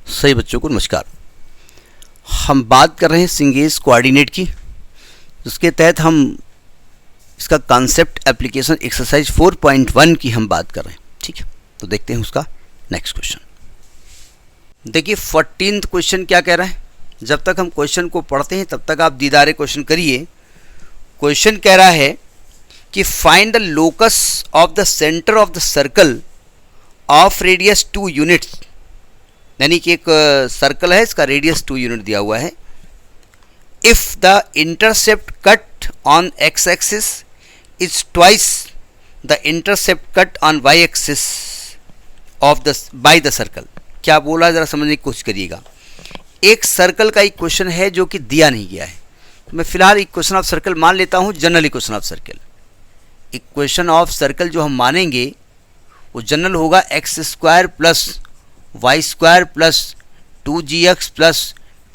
सही बच्चों को नमस्कार। हम बात कर रहे हैं सिंगेज कोऑर्डिनेट की, जिसके तहत हम इसका कॉन्सेप्ट एप्लीकेशन एक्सरसाइज 4.1 की हम बात कर रहे हैं। ठीक है, तो देखते हैं उसका नेक्स्ट क्वेश्चन। देखिए 14th क्वेश्चन क्या कह रहा है। जब तक हम क्वेश्चन को पढ़ते हैं तब तक आप दीदारे क्वेश्चन करिए। क्वेश्चन कह रहा है कि find the locus of the centre of the circle of radius 2 units, यानी कि एक सर्कल है, इसका रेडियस 2 यूनिट दिया हुआ है। If the intercept cut on X axis is twice the intercept cut on Y axis of the by the circle. क्या बोला है, जरा समझने की कोशिश करिएगा। एक सर्कल का इक्वेशन है जो कि दिया नहीं गया है, तो मैं फिलहाल इक्वेशन ऑफ सर्कल मान लेता हूँ, general equation of circle. Equation of circle जो हम मानेंगे वो जनरल होगा X square plus Y square plus 2gx plus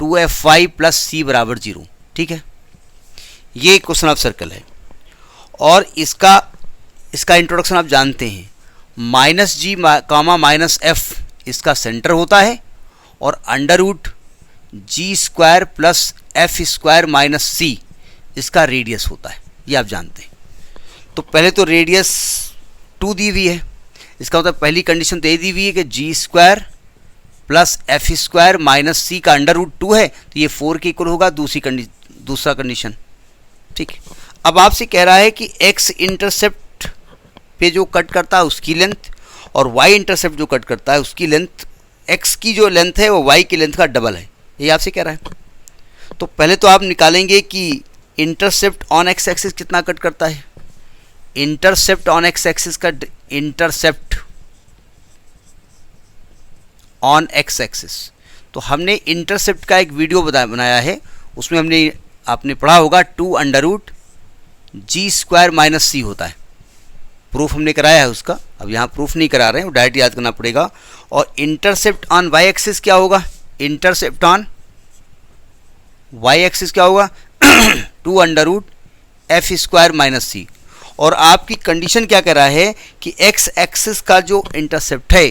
2fy plus c बराबर 0। ठीक है, ये क्वेश्चन ऑफ सर्कल है और इसका इंट्रोडक्शन आप जानते हैं। Minus G comma minus F इसका सेंटर होता है और under root G square plus F square minus C इसका रेडियस होता है, ये आप जानते हैं। तो पहले तो रेडियस 2 दी हुई है, इसका मतलब पहली कंडीशन तो ये दी हुई है कि G square plus F square minus C का अंडर रूट 2 है, तो ये 4 के इक्वल होगा। दूसरा कंडीशन। ठीक है, अब आपसे कह रहा है कि एक्स इंटरसेप्ट पे जो कट करता है उसकी लेंथ और वाई इंटरसेप्ट जो कट करता है उसकी लेंथ, एक्स की जो लेंथ है वो वाई की लेंथ का डबल है, ये आपसे कह रहा है। तो पहले तो आप निकालेंगे कि इंटरसेप्ट ऑन एक्स एक्सिस कितना कट करता है। इंटरसेप्ट ऑन एक्स एक्सिस का इंटरसेप्ट ऑन एक्स एक्सिस, तो हमने इंटरसेप्ट का एक वीडियो बनाया है, उसमें आपने पढ़ा होगा 2 under root G square minus सी होता है। प्रूफ हमने कराया है उसका, अब यहाँ प्रूफ नहीं करा रहे हैं, वो डायरेक्ट याद करना पड़ेगा। और इंटरसेप्ट ऑन वाई एक्सिस क्या होगा, इंटरसेप्ट ऑन वाई एक्सिस क्या होगा 2 under root F square minus C. और आपकी कंडीशन क्या कह रहा है कि एक्स एक्सिस का जो इंटरसेप्ट है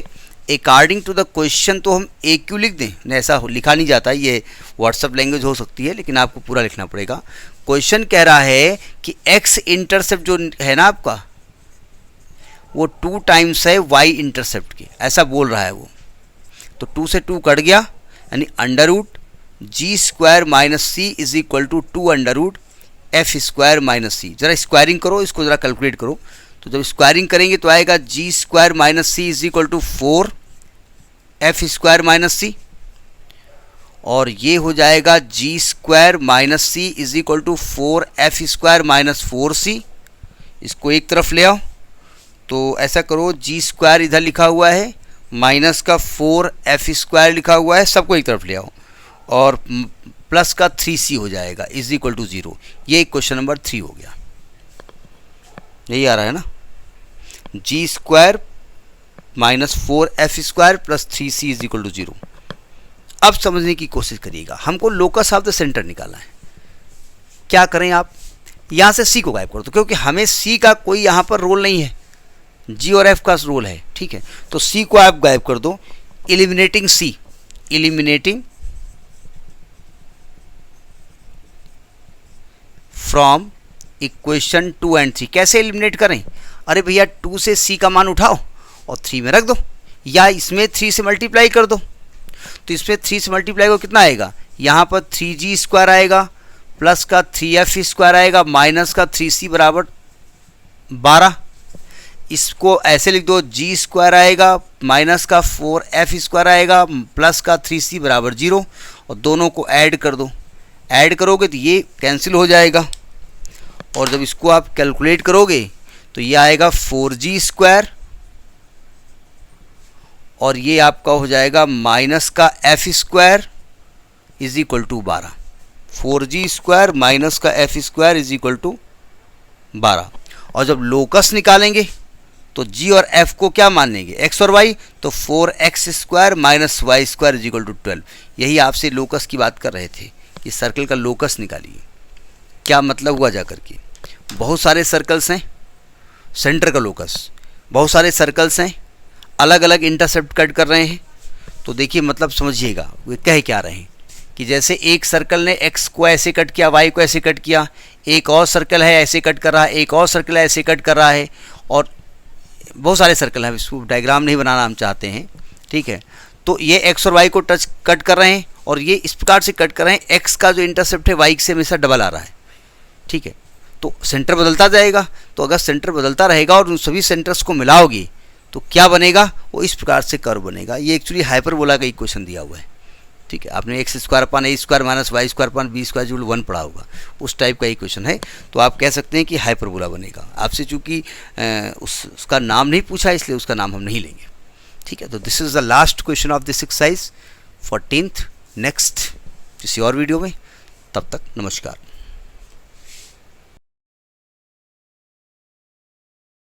अकॉर्डिंग टू द क्वेश्चन, तो हम ए क्यू लिख दें, नहीं ऐसा लिखा नहीं जाता, ये व्हाट्सअप लैंग्वेज हो सकती है, लेकिन आपको पूरा लिखना पड़ेगा। क्वेश्चन कह रहा है कि एक्स इंटरसेप्ट जो है ना आपका, वो 2 टाइम्स है वाई इंटरसेप्ट के, ऐसा बोल रहा है वो। तो 2 से 2 कट गया, यानी under root G square minus C is equal to 2 under root F square minus C. जरा स्क्वायरिंग करो, इसको जरा कैलकुलेट करो। तो जब स्क्वायरिंग करेंगे तो आएगा G square minus C is equal to 4 F square minus C, और ये हो जाएगा G square minus C is equal to 4 F square minus 4c। इसको एक तरफ ले आओ, तो ऐसा करो, जी स्क्वायर इधर लिखा हुआ है, माइनस का 4 एफ स्क्वायर लिखा हुआ है, सबको एक तरफ ले आओ, और प्लस का 3c हो जाएगा इज इक्वल टू 0। ये क्वेश्चन नंबर 3 हो गया। यही आ रहा है ना, G square minus 4 F square plus 3c is equal to 0। अब समझने की कोशिश करिएगा, हमको लोकस ऑफ द सेंटर निकालना है। क्या करें, आप यहाँ से c को गायब कर दो, क्योंकि हमें c का कोई यहाँ पर रोल नहीं है, g और f का रोल है। ठीक है, तो c को आप गायब कर दो। Eliminating c, eliminating from equation 2 and 3। कैसे एलिमिनेट करें, अरे भैया 2 से c का मान उठाओ और 3 में रख दो, या इसमें 3 से मल्टीप्लाई कर दो। तो इसमें 3 से मल्टीप्लाई को कितना आएगा, यहाँ पर 3g स्क्वायर आएगा, प्लस का 3f स्क्वायर आएगा, माइनस का 3c बराबर 12। इसको ऐसे लिख दो, g स्क्वायर आएगा, माइनस का 4f स्क्वायर आएगा, प्लस का 3c बराबर 0, और दोनों को ऐड कर दो। ऐड करोगे तो ये कैंसिल हो जाएगा, और जब इसको आप कैलकुलेट करोगे तो ये आएगा 4g स्क्वायर, और ये आपका हो जाएगा माइनस का f square is equal to 12। 4g square minus का f square is equal to 12। और जब लोकस निकालेंगे तो g और f को क्या मान लेंगे, x और y, तो 4x square minus Y square is equal to 12। यही आपसे लोकस की बात कर रहे थे कि सर्कल का लोकस निकालिए। क्या मतलब हुआ जा करके, बहुत सारे सर्कल्स हैं, सेंटर का लोकस, बहुत सारे सर्कल्स हैं, अलग अलग इंटरसेप्ट कट कर रहे हैं, तो देखिए मतलब समझिएगा वे कह क्या रहे हैं कि जैसे एक सर्कल ने x को ऐसे कट किया, y को ऐसे कट किया, एक और सर्कल है ऐसे कट कर रहा है, एक और सर्कल है ऐसे कट कर रहा है, और बहुत सारे सर्कल हैं, इसको डायग्राम नहीं बनाना हम चाहते हैं, ठीक है। तो ये x और y को टच कट कर रहे हैं और ये इस प्रकार से कट कर रहे हैं, x का जो इंटरसेप्ट है y से हमेशा डबल आ रहा है, ठीक है। तो सेंटर बदलता जाएगा, तो अगर सेंटर बदलता रहेगा और उन सभी सेंटर्स को मिलाओगे तो क्या बनेगा, वो इस प्रकार से कर्व बनेगा। ये एक्चुअली हाइपरबोला का इक्वेशन दिया हुआ है, ठीक है। आपने X square upon A square minus Y square upon B square जूल 1 पढ़ा होगा, उस टाइप का इक्वेशन है। तो आप कह सकते हैं कि हाइपरबोला बनेगा। आपसे चूंकि उसका नाम नहीं पूछा इसलिए उसका नाम हम नहीं लेंगे, ठीक है। तो this is the last question of this exercise 14th। Next किसी और वीडियो में, तब तक नमस्कार।